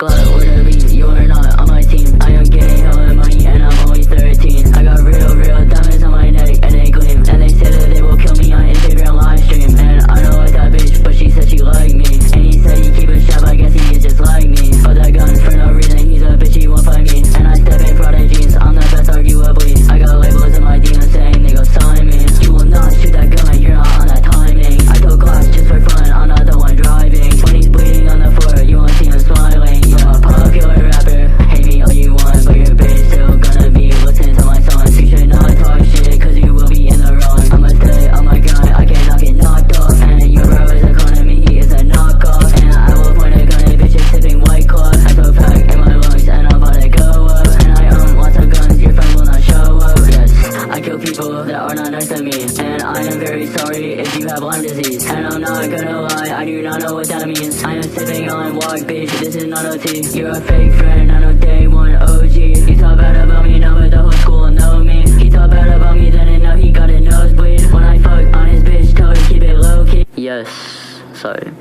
glad whatever you are not on my team. I am getting hella money and I'm only 13. I got real diamonds on my neck and they gleam. And they say that they will kill me on Instagram live stream. And I don't like that bitch, but she said she liked me. And he said he keep a strap, I guess he is just like me. But that gun for no reason, he's a bitch, he won't fight me. And I step in Prada jeans, I'm the best arguably. I got labels in my DMs saying they go sign me. You will not shoot that gun, you're not on that timing. I told glass just for fun, I'm not the one driving. When he's bleeding on the floor, you won't see him smiling. You're a popular rapper, hate me all you want, but your bitch still gonna be listening to my songs. You should not talk shit, cause you will be in the wrong. I'ma stay on my grind, I cannot get knocked off. And your bro is a clone of me, he is a knockoff. And I will point a gun at bitches sipping White Claw. I feel pack in my lungs and I'm about to go up. And I own lots of guns, your friend will not show up. Yes, I kill people that are not nice to me. And I am very sorry if you have Lyme disease. And I'm not gonna lie, I do not know what that means. I am sipping on walk, bitch, this is not OT. You're a fake friend, I know day one OG. You talk bad about me now, but the whole school know me. He talk bad about me then and now he got a nosebleed. When I fuck on his bitch, tell her keep it low key. Yes, sorry.